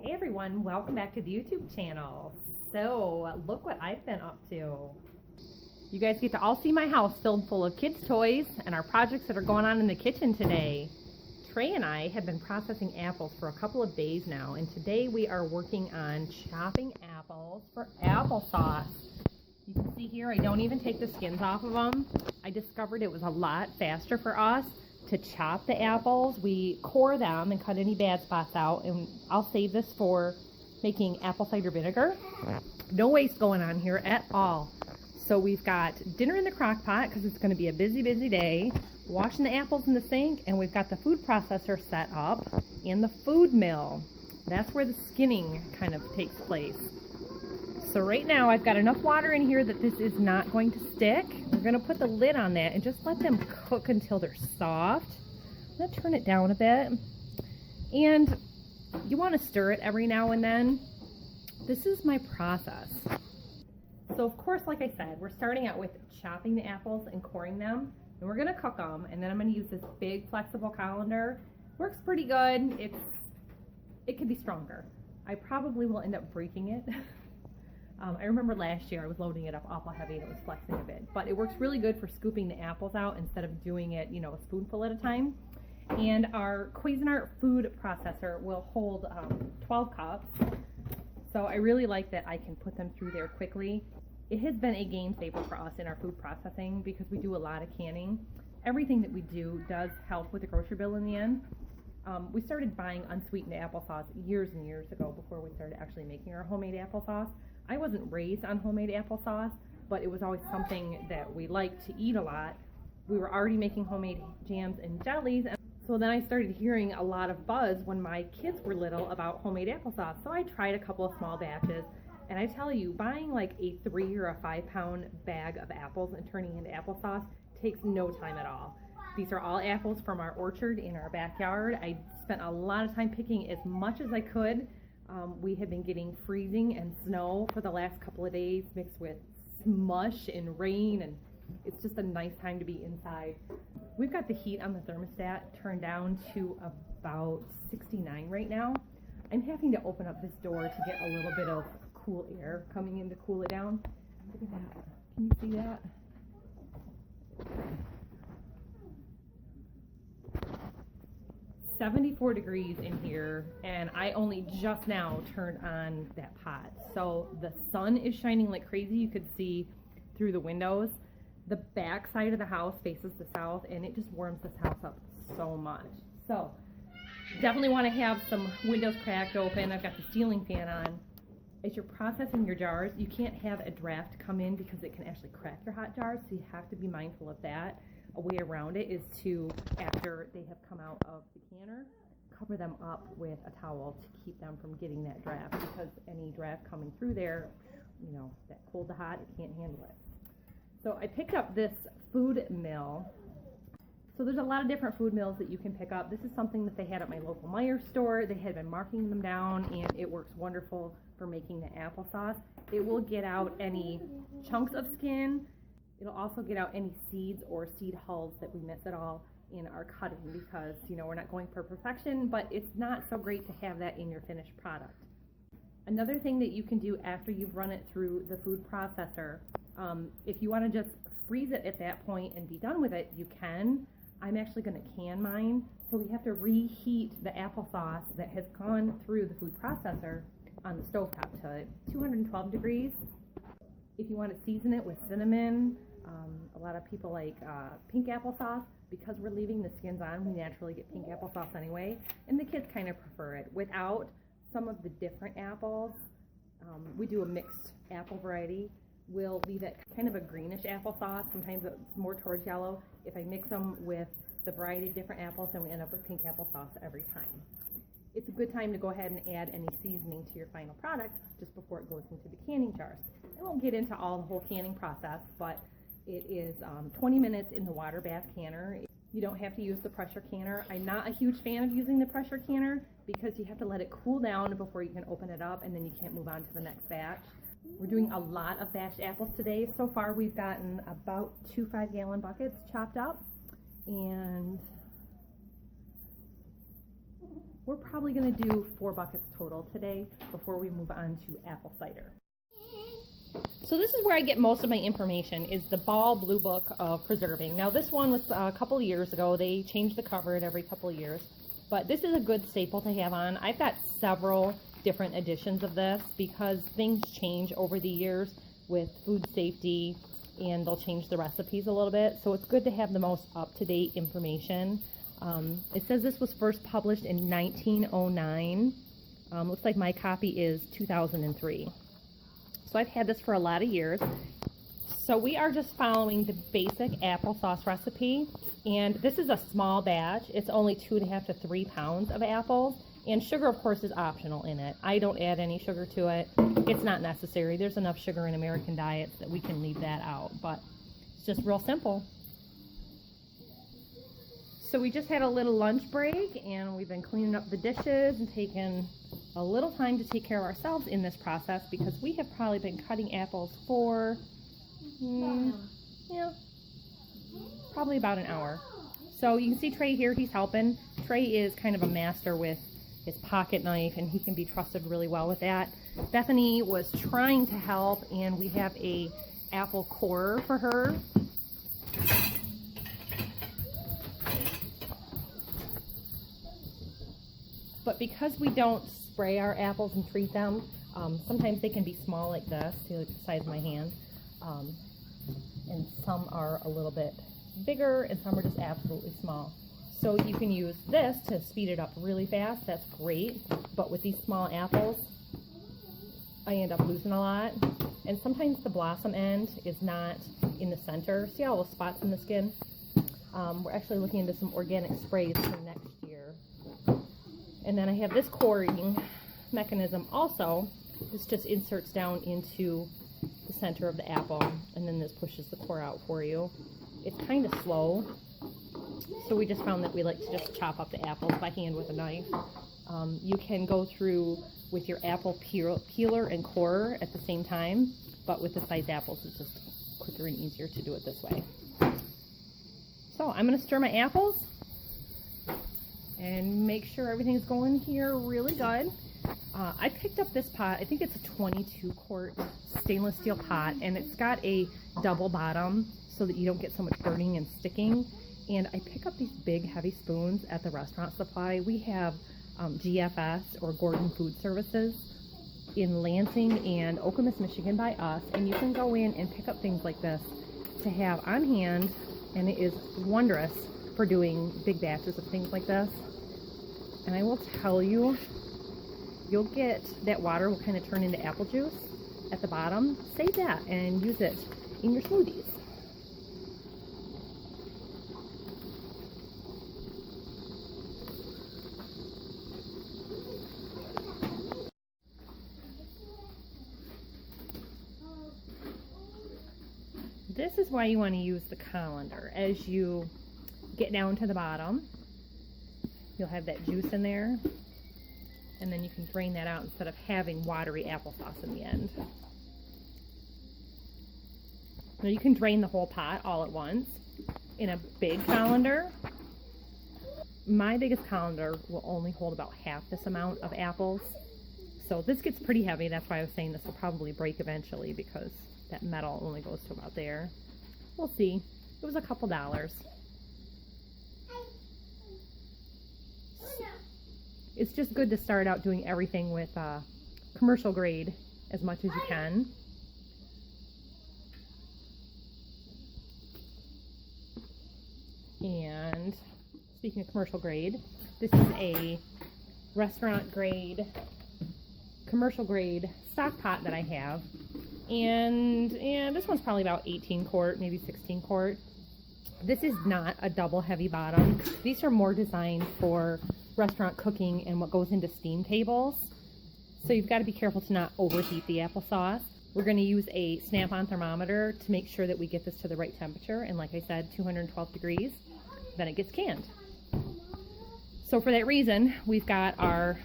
Hey everyone, welcome back to the YouTube channel. So, look what I've been up to. You guys get to all see my house filled full of kids' toys and our projects that are going on in the kitchen today. Trey and I have been processing apples for a couple of days now, and today we are working on chopping apples for applesauce. You can see here, I don't even take the skins off of them. I discovered it was a lot faster for us to chop the apples. We core them and cut any bad spots out, and I'll save this for making apple cider vinegar. No waste going on here at all. So we've got dinner in the crock pot because it's going to be a busy day, washing the apples in the sink, and we've got the food processor set up and the food mill. That's where the skinning kind of takes place. So right now I've got enough water in here that this is not going to stick. We're going to put the lid on that and just let them cook until they're soft. I'm going to turn it down a bit. And you want to stir it every now and then. This is my process. So of course, like I said, we're starting out with chopping the apples and coring them. And we're going to cook them. And then I'm going to use this big flexible colander. Works pretty good. It could be stronger. I probably will end up breaking it. I remember last year I was loading it up awful heavy and it was flexing a bit, but it works really good for scooping the apples out instead of doing it, a spoonful at a time. And our Cuisinart food processor will hold 12 cups, so I really like that I can put them through there quickly. It has been a game saver for us in our food processing because we do a lot of canning. Everything that we do does help with the grocery bill in the end. We started buying unsweetened applesauce years and years ago before we started actually making our homemade applesauce. I wasn't raised on homemade applesauce, but it was always something that we liked to eat a lot. We were already making homemade jams and jellies, and so then I started hearing a lot of buzz when my kids were little about homemade applesauce. So I tried a couple of small batches, and I tell you, buying like a 3 or a 5 pound bag of apples and turning into applesauce takes no time at all. These are all apples from our orchard in our backyard. I spent a lot of time picking as much as I could. We have been getting freezing and snow for the last couple of days mixed with smush and rain, and it's just a nice time to be inside. We've got the heat on the thermostat turned down to about 69 right now. I'm having to open up this door to get a little bit of cool air coming in to cool it down. Look at that. Can you see that? 74 degrees in here, and I only just now turned on that pot. So the sun is shining like crazy. You could see through the windows. The back side of the house faces the south, and it just warms this house up so much. So definitely want to have some windows cracked open. I've got the ceiling fan on. As you're processing your jars, you can't have a draft come in because it can actually crack your hot jars, so you have to be mindful of that. A way around it is to, after they have come out of the canner, cover them up with a towel to keep them from getting that draft, because any draft coming through there, that cold to hot, it can't handle it. So I picked up this food mill. So there's a lot of different food mills that you can pick up. This is something that they had at my local Meijer store. They had been marking them down, and it works wonderful for making the applesauce. It will get out any chunks of skin. It'll also get out any seeds or seed hulls that we miss at all in our cutting, because we're not going for perfection, but it's not so great to have that in your finished product. Another thing that you can do after you've run it through the food processor, if you want to just freeze it at that point and be done with it, you can. I'm actually going to can mine, so we have to reheat the applesauce that has gone through the food processor on the stovetop to 212 degrees. If you want to season it with cinnamon, a lot of people like pink applesauce. Because we're leaving the skins on, we naturally get pink applesauce anyway, and the kids kind of prefer it. Without some of the different apples, we do a mixed apple variety. We'll leave it kind of a greenish applesauce. Sometimes it's more towards yellow. If I mix them with the variety of different apples, then we end up with pink applesauce every time. It's a good time to go ahead and add any seasoning to your final product just before it goes into the canning jars. I won't get into all the whole canning process, but it is 20 minutes in the water bath canner. You don't have to use the pressure canner. I'm not a huge fan of using the pressure canner because you have to let it cool down before you can open it up, and then you can't move on to the next batch. We're doing a lot of batched apples today. So far we've gotten about 2 5-gallon buckets chopped up, and we're probably going to do 4 buckets total today before we move on to apple cider. So this is where I get most of my information, is the Ball Blue Book of Preserving. Now this one was a couple of years ago. They changed the cover every couple of years, but this is a good staple to have on. I've got several different editions of this because things change over the years with food safety, and they'll change the recipes a little bit. So it's good to have the most up-to-date information. It says this was first published in 1909. Looks like my copy is 2003. So I've had this for a lot of years. So we are just following the basic applesauce recipe, and this is a small batch. It's only 2.5 to 3 pounds of apples, and sugar, of course, is optional in it. I don't add any sugar to it. It's not necessary. There's enough sugar in American diets that we can leave that out, but it's just real simple. So we just had a little lunch break, and we've been cleaning up the dishes and taking a little time to take care of ourselves in this process because we have probably been cutting apples for, probably about an hour. So you can see Trey here, he's helping. Trey is kind of a master with his pocket knife, and he can be trusted really well with that. Bethany was trying to help, and we have a apple corer for her. But because we don't spray our apples and treat them, sometimes they can be small like this, see, like the size of my hand, and some are a little bit bigger, and some are just absolutely small. So you can use this to speed it up really fast. That's great. But with these small apples, I end up losing a lot. And sometimes the blossom end is not in the center. See all those spots in the skin? We're actually looking into some organic sprays for next year. And then I have this coring mechanism also. This just inserts down into the center of the apple, and then this pushes the core out for you. It's kind of slow, so we just found that we like to just chop up the apples by hand with a knife. You can go through with your apple peeler and corer at the same time, but with the sized apples it's just quicker and easier to do it this way. So I'm going to stir my apples and make sure everything's going here really good. I picked up this pot. I think it's a 22-quart stainless steel pot, and it's got a double bottom so that you don't get so much burning and sticking. And I pick up these big heavy spoons at the restaurant supply. We have GFS, or Gordon Food Services, in Lansing and Okemos, Michigan by us, and you can go in and pick up things like this to have on hand, and it is wondrous for doing big batches of things like this. And I will tell you, you'll get that water will kind of turn into apple juice at the bottom. Save that and use it in your smoothies. This is why you want to use the colander. As you get down to the bottom, you'll have that juice in there, and then you can drain that out instead of having watery applesauce in the end. Now you can drain the whole pot all at once. In a big colander, my biggest colander will only hold about half this amount of apples. So this gets pretty heavy. That's why I was saying this will probably break eventually, because that metal only goes to about there. We'll see. It was a couple dollars. It's just good to start out doing everything with commercial grade as much as you can. And speaking of commercial grade, this is a restaurant grade, commercial grade stock pot that I have. And this one's probably about 18 quart, maybe 16 quart. This is not a double heavy bottom. These are more designed for restaurant cooking and what goes into steam tables. So you've got to be careful to not overheat the applesauce. We're going to use a snap-on thermometer to make sure that we get this to the right temperature. And like I said, 212 degrees, then it gets canned. So for that reason, we've got our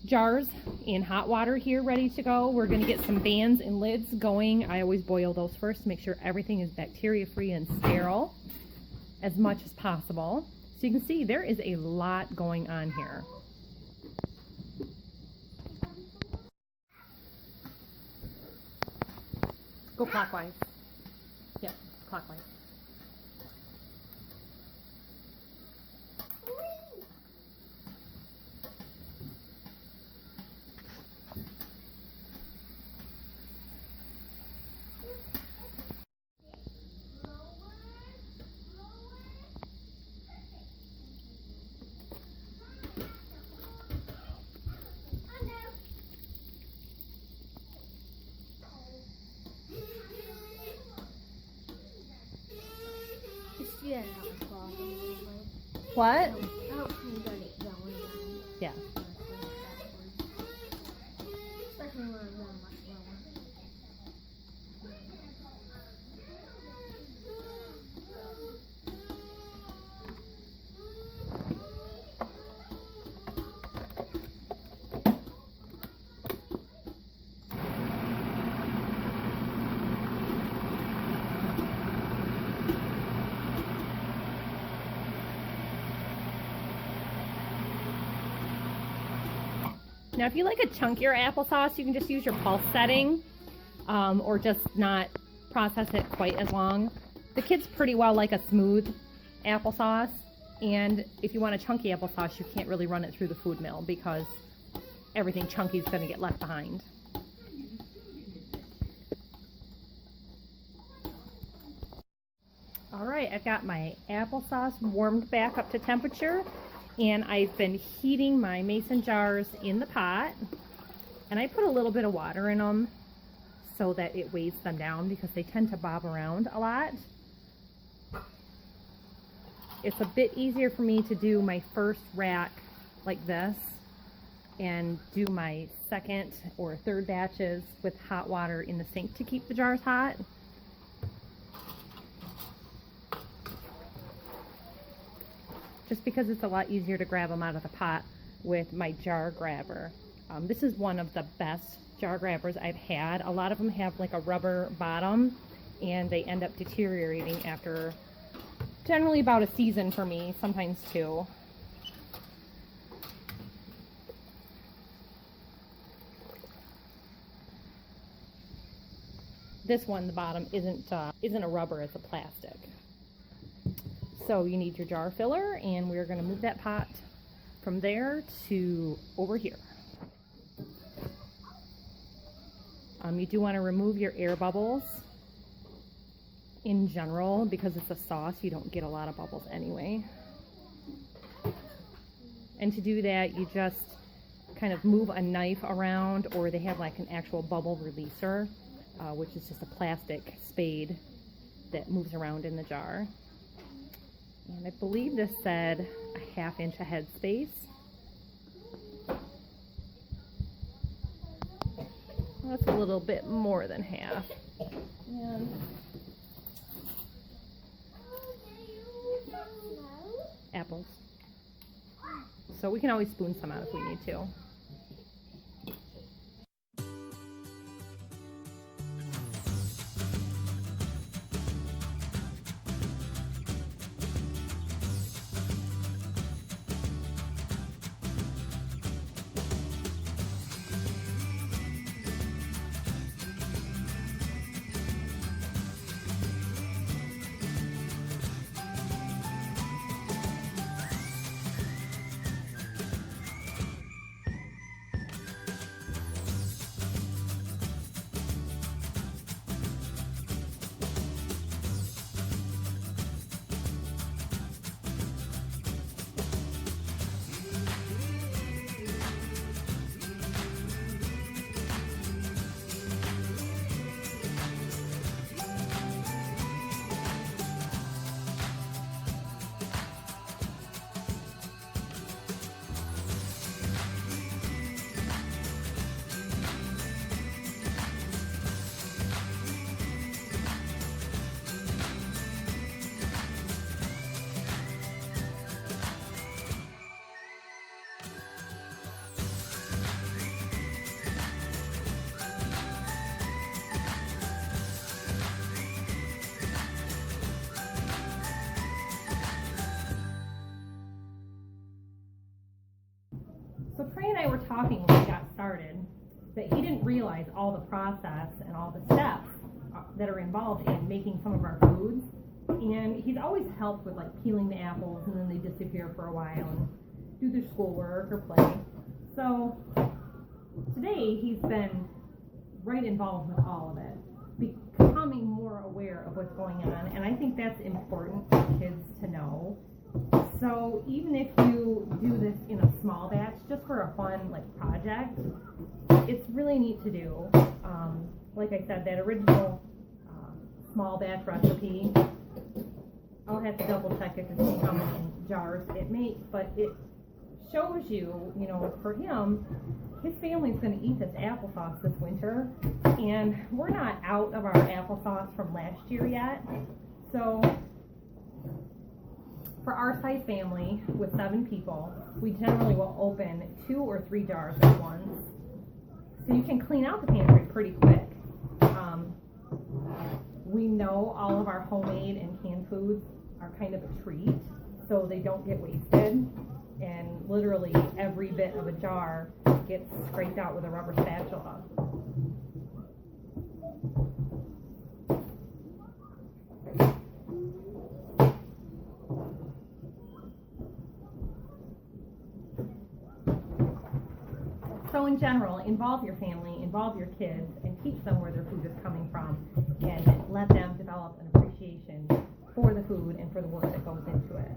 jars in hot water here ready to go. We're going to get some bands and lids going. I always boil those first to make sure everything is bacteria-free and sterile as much as possible. So you can see there is a lot going on here. Go clockwise. Yep, clockwise. Yeah. What? Helps me get it going. Yeah. Especially when I'm going much lower. Now, if you like a chunkier applesauce, you can just use your pulse setting, or just not process it quite as long. The kids pretty well like a smooth applesauce, and if you want a chunky applesauce, you can't really run it through the food mill because everything chunky is going to get left behind. All right, I've got my applesauce warmed back up to temperature, and I've been heating my mason jars in the pot, and I put a little bit of water in them so that it weighs them down because they tend to bob around a lot. It's a bit easier for me to do my first rack like this and do my second or third batches with hot water in the sink to keep the jars hot. Just because it's a lot easier to grab them out of the pot with my jar grabber. This is one of the best jar grabbers I've had. A lot of them have like a rubber bottom and they end up deteriorating after generally about a season for me, sometimes two. This one, the bottom isn't a rubber, it's a plastic. So you need your jar filler, and we're going to move that pot from there to over here. You do want to remove your air bubbles in general because it's a sauce. You don't get a lot of bubbles anyway. And to do that, you just kind of move a knife around, or they have like an actual bubble releaser, which is just a plastic spade that moves around in the jar. And I believe this said a 1/2 inch a head space. That's a little bit more than half. And apples. So we can always spoon some out if we need to. So Trey and I were talking when we got started that he didn't realize all the process and all the steps that are involved in making some of our foods. And he's always helped with like peeling the apples, and then they disappear for a while and do their schoolwork or play. So today he's been right involved with all of it, becoming more aware of what's going on, and I think that's important for kids to know. So even if you do this in a small batch, just for a fun like project, it's really neat to do. Like I said, that original small batch recipe, I'll have to double check it to see how many jars it makes, but it shows you, you know, for him, his family's going to eat this applesauce this winter, and we're not out of our applesauce from last year yet. So for our size family with 7 people, we generally will open 2 or 3 jars at once. So you can clean out the pantry pretty quick. We know all of our homemade and canned foods are kind of a treat, so they don't get wasted. And literally every bit of a jar gets scraped out with a rubber spatula. So in general, involve your family, involve your kids, and teach them where their food is coming from, and let them develop an appreciation for the food and for the work that goes into it.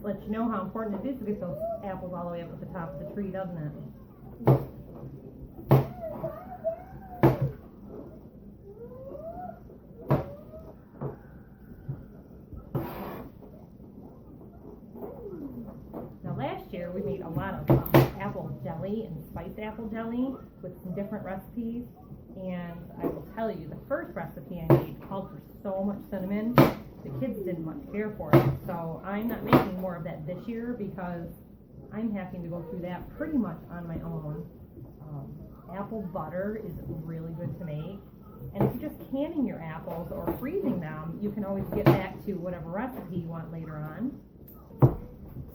Lets you know how important it is to get those apples all the way up at the top of the tree, doesn't it? Now last year we made a lot of apple jelly and spiced apple jelly with some different recipes, and I will tell you, the first recipe I made called for so much cinnamon. The kids didn't much care for it, so I'm not making more of that this year because I'm having to go through that pretty much on my own. Apple butter is really good to make, and if you're just canning your apples or freezing them, you can always get back to whatever recipe you want later on.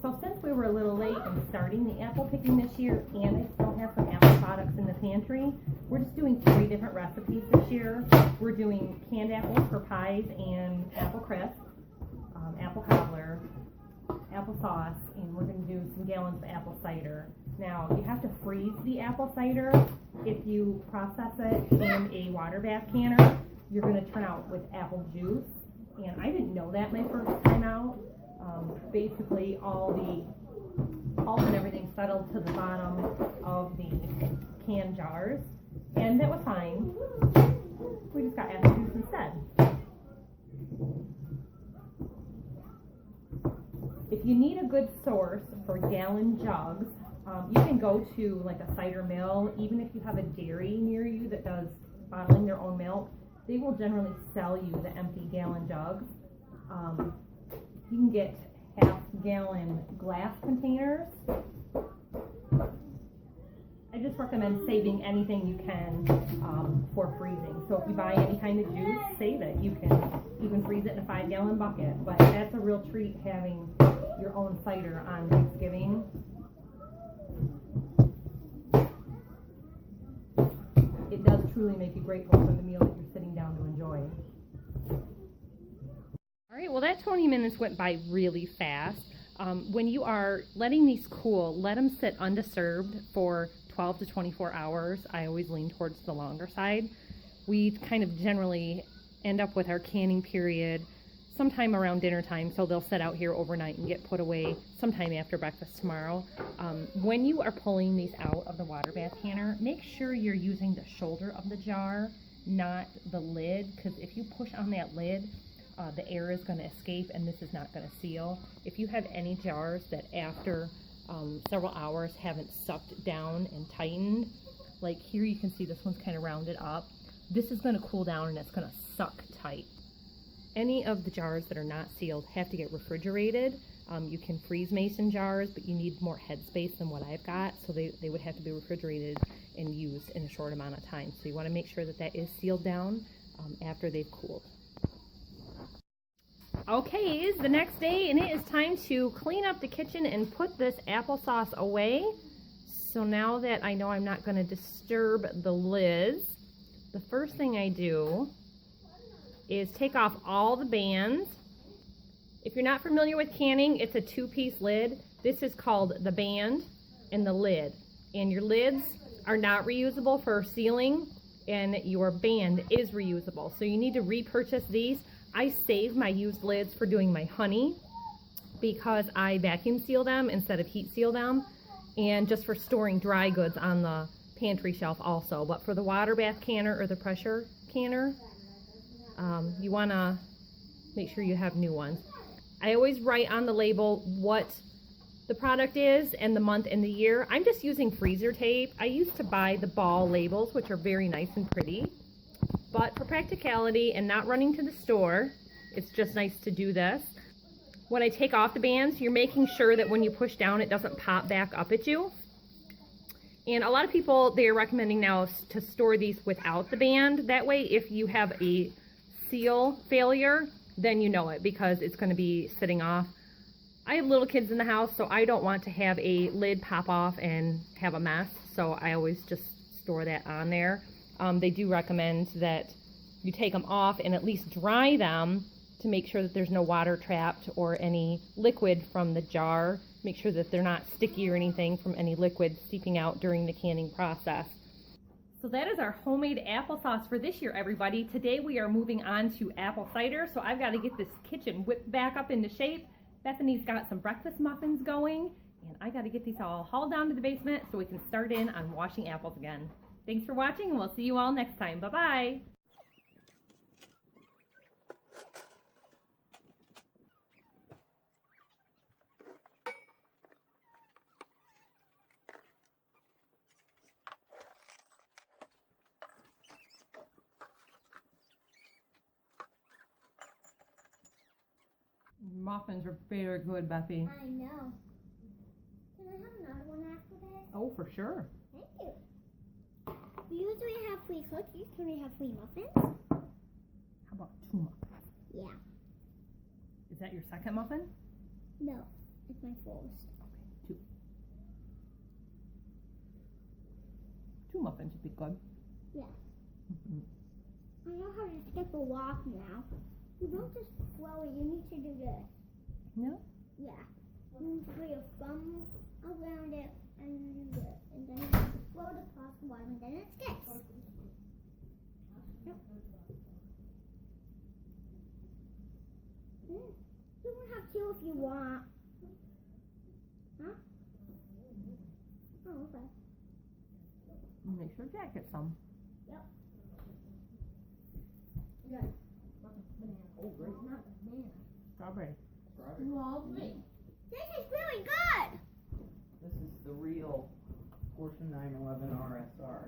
So since we were a little late in starting the apple picking this year, and I still have some apple products in the pantry, we're just doing 3 different recipes this year. We're doing canned apples for pies and apple crisp, apple cobbler, applesauce, and we're going to do some gallons of apple cider. Now, you have to freeze the apple cider. If you process it in a water bath canner, you're going to turn out with apple juice, and I didn't know that my first time out. Basically, all the pulp and everything settled to the bottom of the canned jars, and that was fine. We just got apple juice instead. If you need a good source for gallon jugs, you can go to like a cider mill. Even if you have a dairy near you that does bottling their own milk, they will generally sell you the empty gallon jugs. You can get half-gallon glass containers. I just recommend saving anything you can for freezing. So if you buy any kind of juice, save it. You can even freeze it in a 5-gallon bucket. But that's a real treat having your own cider on Thanksgiving. It does truly make you grateful for the meal that you're sitting down to enjoy. All right, well, that 20 minutes went by really fast. When you are letting these cool, let them sit undisturbed for 12 to 24 hours. I always lean towards the longer side. We kind of generally end up with our canning period sometime around dinner time, so they'll sit out here overnight and get put away sometime after breakfast tomorrow. When you are pulling these out of the water bath canner, make sure you're using the shoulder of the jar, not the lid, because if you push on that lid, the air is going to escape and this is not going to seal. If you have any jars that after several hours haven't sucked down and tightened, like here you can see this one's kind of rounded up, this is going to cool down and it's going to suck tight. Any of the jars that are not sealed have to get refrigerated. You can freeze mason jars, but you need more headspace than what I've got, so they would have to be refrigerated and used in a short amount of time. So you want to make sure that that is sealed down after they've cooled. Okay, it is the next day and it is time to clean up the kitchen and put this applesauce away. So now that I know I'm not going to disturb the lids, the first thing I do is take off all the bands. If you're not familiar with canning, it's a two-piece lid. This is called the band and the lid. And your lids are not reusable for sealing, and your band is reusable. So you need to repurchase these. I save my used lids for doing my honey because I vacuum seal them instead of heat seal them, and just for storing dry goods on the pantry shelf also. But for the water bath canner or the pressure canner, you want to make sure you have new ones. I always write on the label what the product is and the month and the year. I'm just using freezer tape. I used to buy the ball labels, which are very nice and pretty. But for practicality and not running to the store, it's just nice to do this. When I take off the bands, you're making sure that when you push down, it doesn't pop back up at you. And a lot of people, they're recommending now to store these without the band. That way, if you have a seal failure, then you know it because it's going to be sitting off. I have little kids in the house, so I don't want to have a lid pop off and have a mess, so I always just store that on there. They do recommend that you take them off and at least dry them to make sure that there's no water trapped or any liquid from the jar. Make sure that they're not sticky or anything from any liquid seeping out during the canning process. So that is our homemade applesauce for this year, everybody. Today we are moving on to apple cider, so I've got to get this kitchen whipped back up into shape. Bethany's got some breakfast muffins going, and I got to get these all hauled down to the basement so we can start in on washing apples again. Thanks for watching, and we'll see you all next time. Bye-bye. Muffins are very good, Bethy. I know. Can I have another one after this? Oh, for sure. Thank you. We usually have free cookies. Can we have free muffins? How about 2 muffins? Yeah. Is that your second muffin? No, it's my first. Okay, 2. 2 muffins would be good. Yeah. I know how to skip a walk now. You don't just throw it, you need to do this. No? Yeah. You need to put your thumb around it and do this. And then you throw it across the bottom and then it skips. Yep. You can have 2 if you want. Huh? Oh, okay. Make sure Jack gets some. Yep. Yeah. Oh, great. Not banana. Strawberry. Lovely. This is really good. This is the real Porsche 911 RSR.